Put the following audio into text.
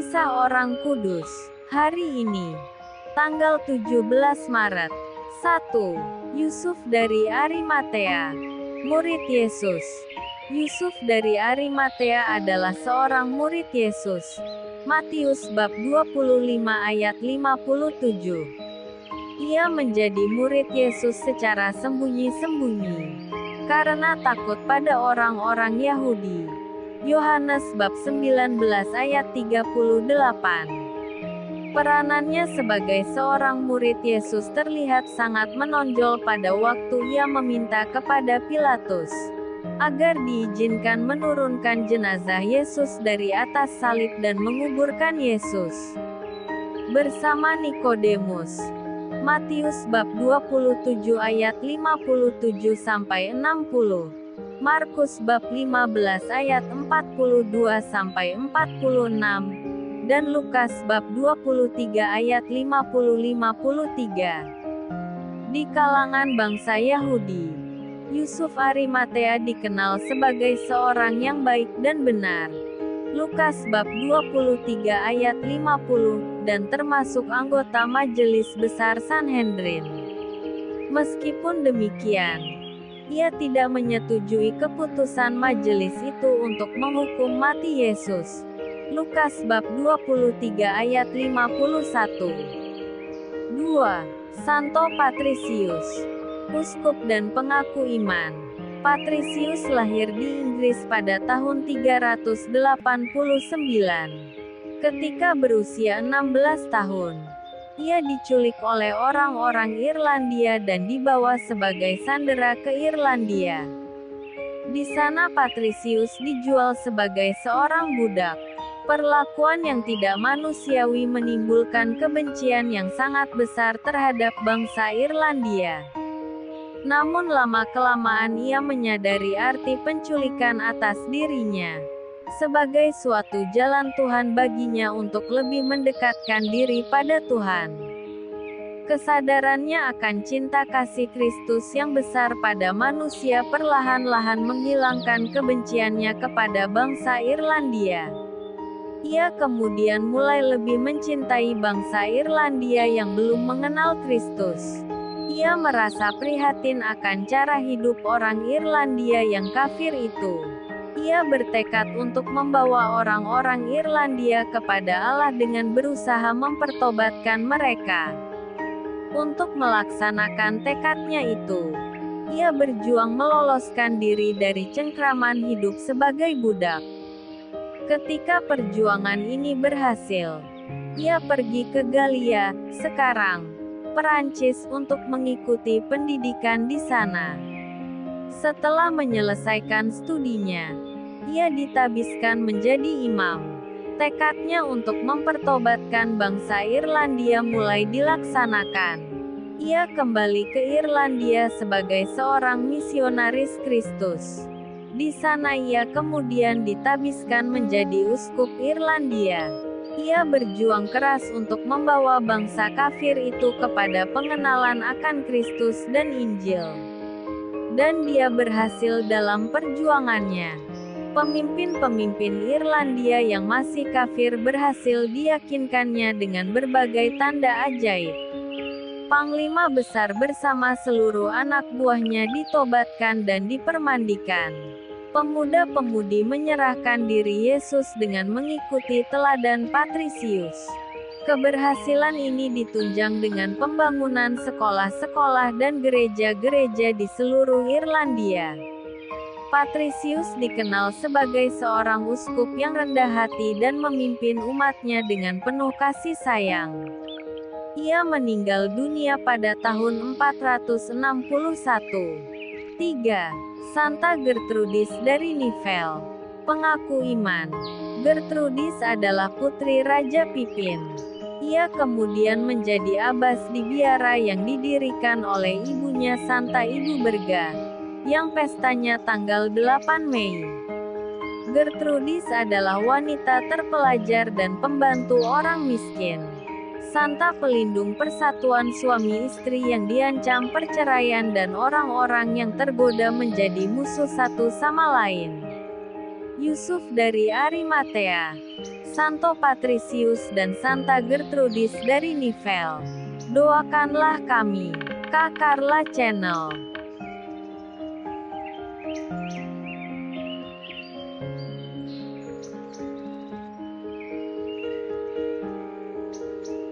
Kisah Orang Kudus. Hari ini, tanggal 17 Maret. 1. Yusuf dari Arimatea. Murid Yesus. Yusuf dari Arimatea adalah seorang murid Yesus. Matius bab 25 ayat 57. Ia menjadi murid Yesus secara sembunyi-sembunyi karena takut pada orang-orang Yahudi. Yohanes bab 19 ayat 38. Peranannya sebagai seorang murid Yesus terlihat sangat menonjol pada waktu ia meminta kepada Pilatus agar diizinkan menurunkan jenazah Yesus dari atas salib dan menguburkan Yesus bersama Nikodemus. Matius bab 27 ayat 57 sampai 60. Markus bab 15 ayat 42 sampai 46 dan Lukas bab 23 ayat 50-53. Di kalangan bangsa Yahudi, Yusuf Arimatea dikenal sebagai seorang yang baik dan benar. Lukas bab 23 ayat 50 dan termasuk anggota majelis besar Sanhedrin. Meskipun demikian, ia tidak menyetujui keputusan majelis itu untuk menghukum mati Yesus. Lukas bab 23 ayat 51. 2. Santo Patrisius, uskup dan pengaku iman. Patrisius lahir di Inggris pada tahun 389. Ketika berusia 16 tahun, ia diculik oleh orang-orang Irlandia dan dibawa sebagai sandera ke Irlandia. Di sana Patrisius dijual sebagai seorang budak. Perlakuan yang tidak manusiawi menimbulkan kebencian yang sangat besar terhadap bangsa Irlandia. Namun lama-kelamaan ia menyadari arti penculikan atas dirinya sebagai suatu jalan Tuhan baginya untuk lebih mendekatkan diri pada Tuhan. Kesadarannya akan cinta kasih Kristus yang besar pada manusia perlahan-lahan menghilangkan kebenciannya kepada bangsa Irlandia. Ia kemudian mulai lebih mencintai bangsa Irlandia yang belum mengenal Kristus. Ia merasa prihatin akan cara hidup orang Irlandia yang kafir itu. Ia bertekad untuk membawa orang-orang Irlandia kepada Allah dengan berusaha mempertobatkan mereka. Untuk melaksanakan tekadnya itu, ia berjuang meloloskan diri dari cengkraman hidup sebagai budak. Ketika perjuangan ini berhasil, ia pergi ke Galia, sekarang Perancis, untuk mengikuti pendidikan di sana. Setelah menyelesaikan studinya, ia ditabiskan menjadi imam. Tekadnya untuk mempertobatkan bangsa Irlandia mulai dilaksanakan. Ia kembali ke Irlandia sebagai seorang misionaris Kristus. Di sana ia kemudian ditabiskan menjadi uskup Irlandia. Ia berjuang keras untuk membawa bangsa kafir itu kepada pengenalan akan Kristus dan Injil. Dan dia berhasil dalam perjuangannya. Pemimpin-pemimpin Irlandia yang masih kafir berhasil diyakinkannya dengan berbagai tanda ajaib. Panglima besar bersama seluruh anak buahnya ditobatkan dan dipermandikan. Pemuda-pemudi menyerahkan diri Yesus dengan mengikuti teladan Patrisius. Keberhasilan ini ditunjang dengan pembangunan sekolah-sekolah dan gereja-gereja di seluruh Irlandia. Patrisius dikenal sebagai seorang uskup yang rendah hati dan memimpin umatnya dengan penuh kasih sayang. Ia meninggal dunia pada tahun 461. 3. Santa Gertrudis dari Nivelle, pengaku iman. Gertrudis adalah putri Raja Pipin. Ia kemudian menjadi abbas di biara yang didirikan oleh ibunya Santa Ibu Berga, yang pestanya tanggal 8 Mei. Gertrudis adalah wanita terpelajar dan pembantu orang miskin. Santa pelindung persatuan suami istri yang diancam perceraian dan orang-orang yang tergoda menjadi musuh satu sama lain. Yusuf dari Arimatea. Santo Patricius dan Santa Gertrudis dari Nivelle. Doakanlah kami. Kak Carla Channel.